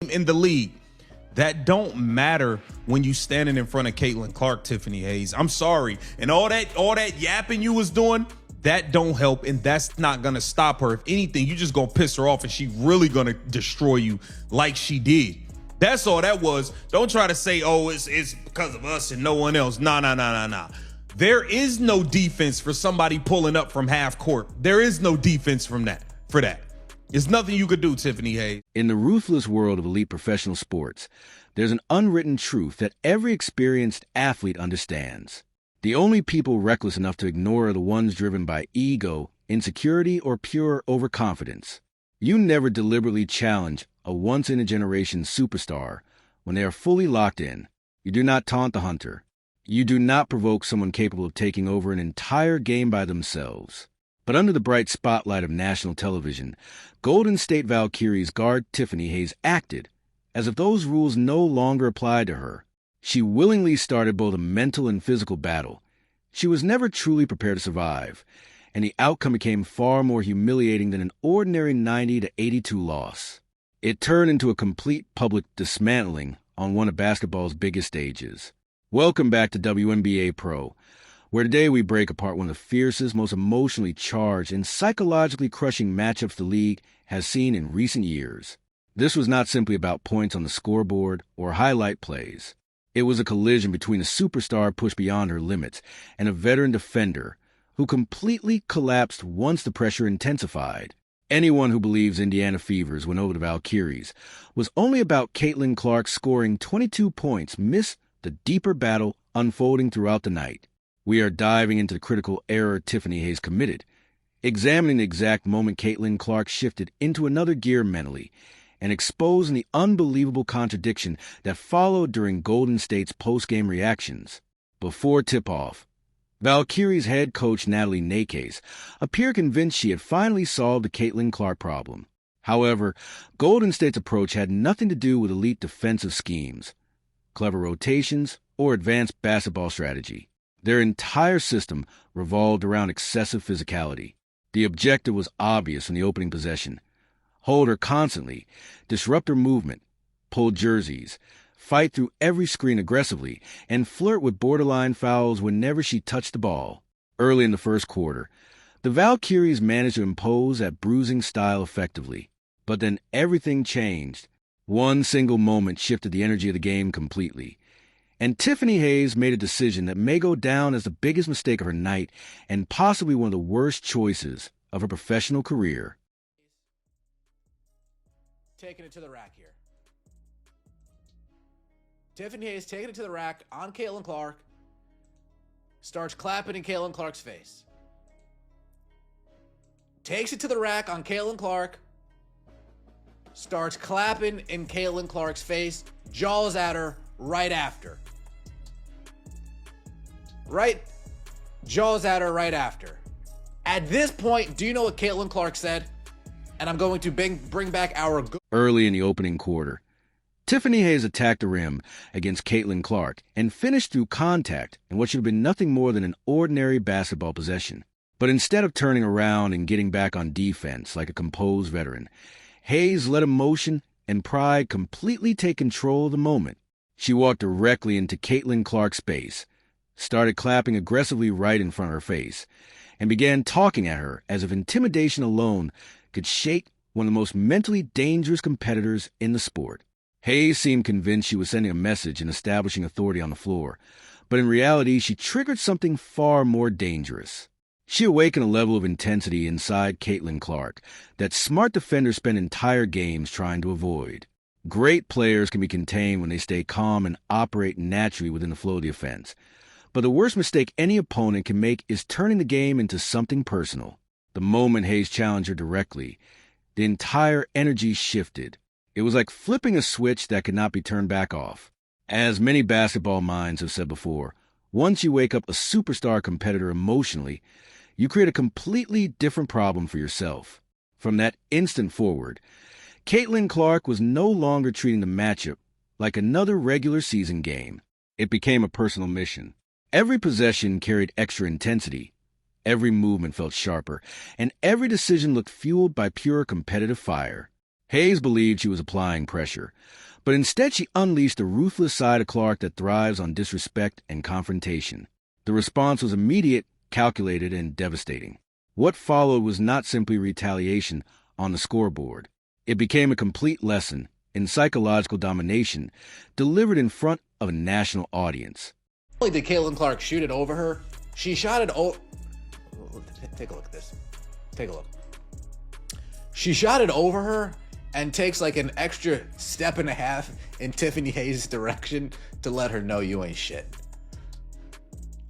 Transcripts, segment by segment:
in the league. That don't matter when you standing in front of Caitlin Clark, Tiffany Hayes. I'm sorry. And all that yapping you was doing, that don't help, and that's not gonna stop her. If anything, you just gonna piss her off, and she really gonna destroy you like she did. That's all that was. Don't try to say, oh, it's because of us and no one else. Nah. There is no defense for somebody pulling up from half court. There is no defense for that. There's nothing you could do, Tiffany Hayes. In the ruthless world of elite professional sports, there's an unwritten truth that every experienced athlete understands. The only people reckless enough to ignore are the ones driven by ego, insecurity, or pure overconfidence. You never deliberately challenge a once-in-a-generation superstar when they are fully locked in. You do not taunt the hunter. You do not provoke someone capable of taking over an entire game by themselves. But under the bright spotlight of national television, Golden State Valkyries guard Tiffany Hayes acted as if those rules no longer applied to her. She willingly started both a mental and physical battle. She was never truly prepared to survive, and the outcome became far more humiliating than an ordinary 90-82 loss. It turned into a complete public dismantling on one of basketball's biggest stages. Welcome back to WNBA Pro, where today we break apart one of the fiercest, most emotionally charged, and psychologically crushing matchups the league has seen in recent years. This was not simply about points on the scoreboard or highlight plays. It was a collision between a superstar pushed beyond her limits and a veteran defender who completely collapsed once the pressure intensified. Anyone who believes Indiana Fevers went over the Valkyries was only about Caitlin Clark scoring 22 points missed the deeper battle unfolding throughout the night. We are diving into the critical error Tiffany Hayes committed, examining the exact moment Caitlin Clark shifted into another gear mentally, and exposing the unbelievable contradiction that followed during Golden State's post-game reactions. Before tip-off, Valkyries head coach Natalie Nakes appeared convinced she had finally solved the Caitlin Clark problem. However, Golden State's approach had nothing to do with elite defensive schemes, clever rotations, or advanced basketball strategy. Their entire system revolved around excessive physicality. The objective was obvious in the opening possession: hold her constantly, disrupt her movement, pull jerseys, fight through every screen aggressively, and flirt with borderline fouls whenever she touched the ball. Early in the first quarter, the Valkyries managed to impose that bruising style effectively. But then everything changed. One single moment shifted the energy of the game completely. And Tiffany Hayes made a decision that may go down as the biggest mistake of her night and possibly one of the worst choices of her professional career. Taking it to the rack here. Tiffany Hayes taking it to the rack on Caitlin Clark. Starts clapping in Caitlin Clark's face. Takes it to the rack on Caitlin Clark. Starts clapping in Caitlin Clark's face. Jaws at her right after. Jaws at her right after. At this point, do you know what Caitlin Clark said? And I'm going to bring back our... Early in the opening quarter, Tiffany Hayes attacked the rim against Caitlin Clark and finished through contact in what should have been nothing more than an ordinary basketball possession. But instead of turning around and getting back on defense like a composed veteran, Hayes let emotion and pride completely take control of the moment. She walked directly into Caitlin Clark's space, started clapping aggressively right in front of her face, and began talking at her as if intimidation alone could shake one of the most mentally dangerous competitors in the sport. Hayes seemed convinced she was sending a message and establishing authority on the floor, but in reality, she triggered something far more dangerous. She awakened a level of intensity inside Caitlin Clark that smart defenders spend entire games trying to avoid. Great players can be contained when they stay calm and operate naturally within the flow of the offense. But the worst mistake any opponent can make is turning the game into something personal. The moment Hayes challenged her directly, the entire energy shifted. It was like flipping a switch that could not be turned back off. As many basketball minds have said before, once you wake up a superstar competitor emotionally, you create a completely different problem for yourself. From that instant forward, Caitlin Clark was no longer treating the matchup like another regular season game. It became a personal mission. Every possession carried extra intensity. Every movement felt sharper, and every decision looked fueled by pure competitive fire. Hayes believed she was applying pressure, but instead she unleashed the ruthless side of Clark that thrives on disrespect and confrontation. The response was immediate, calculated, and devastating. What followed was not simply retaliation on the scoreboard. It became a complete lesson in psychological domination delivered in front of a national audience. Not only did Caitlin Clark shoot it over her, she shot it over... Take a look at this. Take a look. She shot it over her and takes like an extra step and a half in Tiffany Hayes' direction to let her know you ain't shit.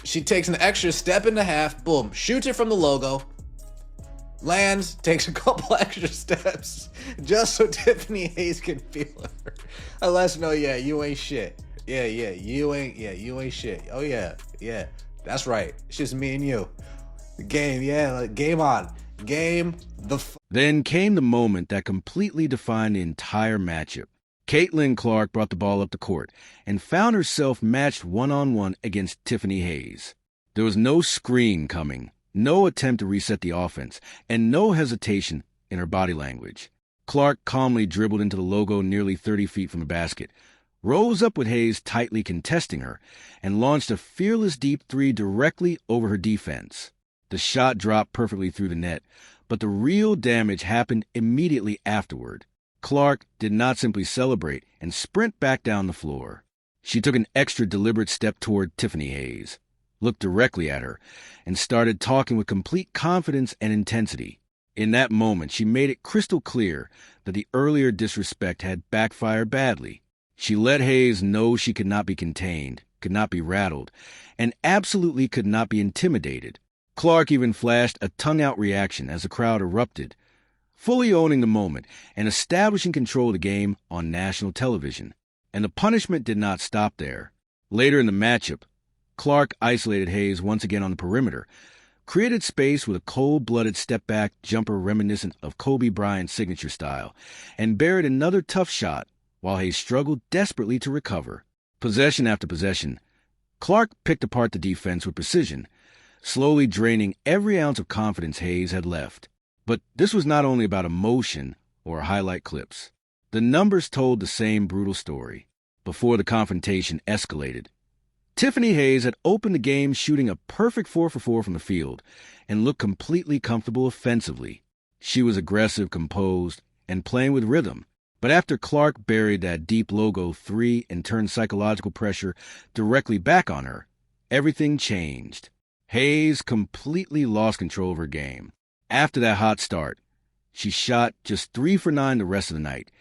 She takes an extra step and a half, boom, shoots it from the logo, lands, takes a couple extra steps just so Tiffany Hayes can feel her. And lets her know, yeah, you ain't shit. Yeah, you ain't shit. Oh yeah, that's right. It's just me and you. The game, game on. Game Then came the moment that completely defined the entire matchup. Caitlin Clark brought the ball up the court and found herself matched one-on-one against Tiffany Hayes. There was no screen coming, no attempt to reset the offense, and no hesitation in her body language. Clark calmly dribbled into the logo nearly 30 feet from the basket, rose up with Hayes tightly contesting her, and launched a fearless deep three directly over her defense. The shot dropped perfectly through the net, but the real damage happened immediately afterward. Clark did not simply celebrate and sprint back down the floor. She took an extra deliberate step toward Tiffany Hayes, looked directly at her, and started talking with complete confidence and intensity. In that moment, she made it crystal clear that the earlier disrespect had backfired badly. She let Hayes know she could not be contained, could not be rattled, and absolutely could not be intimidated. Clark even flashed a tongue-out reaction as the crowd erupted, fully owning the moment and establishing control of the game on national television. And the punishment did not stop there. Later in the matchup, Clark isolated Hayes once again on the perimeter, created space with a cold-blooded step-back jumper reminiscent of Kobe Bryant's signature style, and buried another tough shot while Hayes struggled desperately to recover. Possession after possession, Clark picked apart the defense with precision, slowly draining every ounce of confidence Hayes had left. But this was not only about emotion or highlight clips. The numbers told the same brutal story. Before the confrontation escalated, Tiffany Hayes had opened the game shooting a perfect 4 for 4 from the field and looked completely comfortable offensively. She was aggressive, composed, and playing with rhythm. But after Clark buried that deep logo three and turned psychological pressure directly back on her, everything changed. Hayes completely lost control of her game. After that hot start, she shot just 3 for 9 the rest of the night,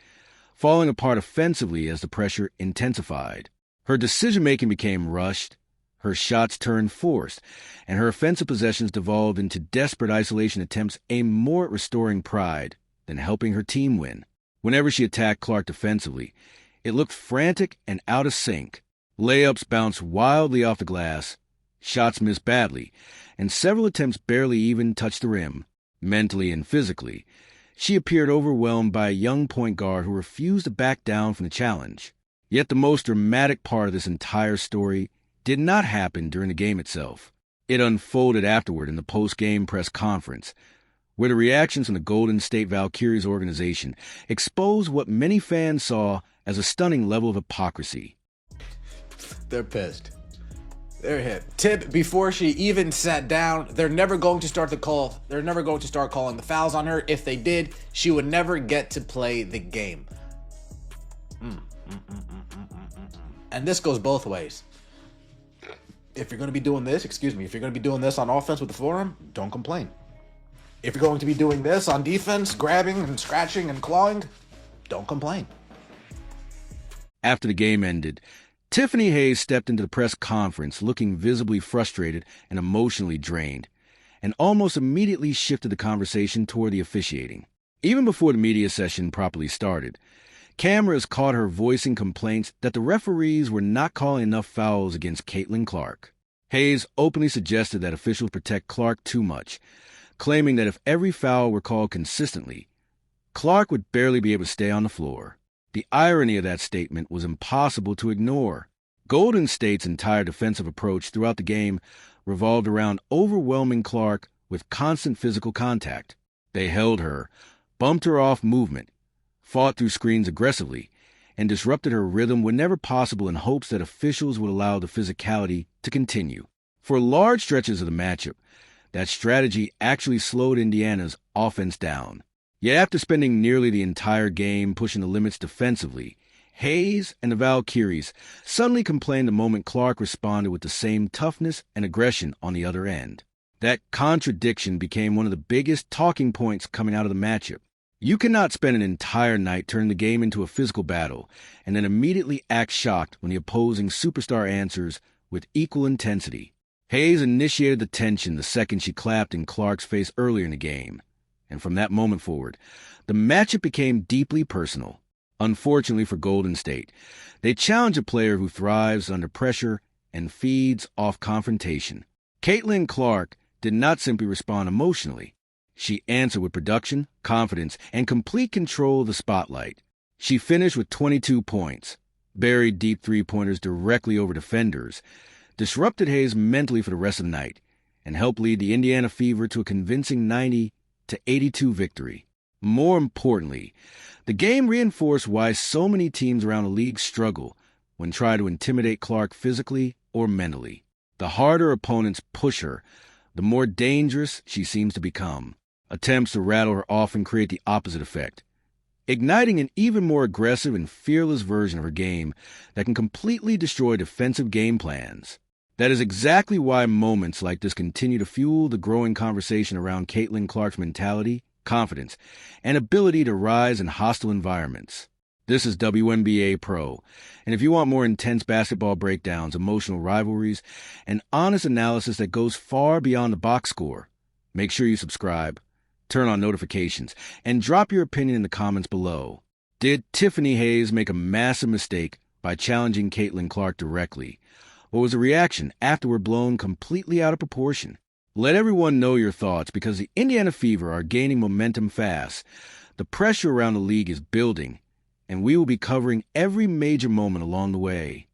falling apart offensively as the pressure intensified. Her decision-making became rushed, her shots turned forced, and her offensive possessions devolved into desperate isolation attempts aimed more at restoring pride than helping her team win. Whenever she attacked Clark defensively, it looked frantic and out of sync. Layups bounced wildly off the glass, shots missed badly, and several attempts barely even touched the rim. Mentally and physically, she appeared overwhelmed by a young point guard who refused to back down from the challenge. Yet the most dramatic part of this entire story did not happen during the game itself. It unfolded afterward in the post-game press conference, where the reactions from the Golden State Valkyries organization exposed what many fans saw as a stunning level of hypocrisy. They're pissed. They're hit. Tip, before she even sat down, they're never going to start the call. They're never going to start calling the fouls on her. If they did, she would never get to play the game. And this goes both ways. If you're going to be doing this, if you're going to be doing this on offense with the forearm, don't complain. If you're going to be doing this on defense, grabbing and scratching and clawing, don't complain. After the game ended, Tiffany Hayes stepped into the press conference looking visibly frustrated and emotionally drained, and almost immediately shifted the conversation toward the officiating. Even before the media session properly started, cameras caught her voicing complaints that the referees were not calling enough fouls against Caitlin Clark. Hayes openly suggested that officials protect Clark too much, claiming that if every foul were called consistently, Clark would barely be able to stay on the floor. The irony of that statement was impossible to ignore. Golden State's entire defensive approach throughout the game revolved around overwhelming Clark with constant physical contact. They held her, bumped her off movement, fought through screens aggressively, and disrupted her rhythm whenever possible in hopes that officials would allow the physicality to continue. For large stretches of the matchup, that strategy actually slowed Indiana's offense down. Yet after spending nearly the entire game pushing the limits defensively, Hayes and the Valkyries suddenly complained the moment Clark responded with the same toughness and aggression on the other end. That contradiction became one of the biggest talking points coming out of the matchup. You cannot spend an entire night turning the game into a physical battle and then immediately act shocked when the opposing superstar answers with equal intensity. Hayes initiated the tension the second she clapped in Clark's face earlier in the game, and from that moment forward, the matchup became deeply personal. Unfortunately for Golden State, they challenge a player who thrives under pressure and feeds off confrontation. Caitlin Clark did not simply respond emotionally. She answered with production, confidence, and complete control of the spotlight. She finished with 22 points, buried deep three-pointers directly over defenders, disrupted Hayes mentally for the rest of the night, and helped lead the Indiana Fever to a convincing 90-82 victory. More importantly, the game reinforced why so many teams around the league struggle when trying to intimidate Clark physically or mentally. The harder opponents push her, the more dangerous she seems to become. Attempts to rattle her often create the opposite effect, igniting an even more aggressive and fearless version of her game that can completely destroy defensive game plans. That is exactly why moments like this continue to fuel the growing conversation around Caitlin Clark's mentality, confidence, and ability to rise in hostile environments. This is WNBA Pro, and if you want more intense basketball breakdowns, emotional rivalries, and honest analysis that goes far beyond the box score, make sure you subscribe, turn on notifications, and drop your opinion in the comments below. Did Tiffany Hayes make a massive mistake by challenging Caitlin Clark directly? Or was the reaction afterward blown completely out of proportion? Let everyone know your thoughts because the Indiana Fever are gaining momentum fast. The pressure around the league is building, and we will be covering every major moment along the way.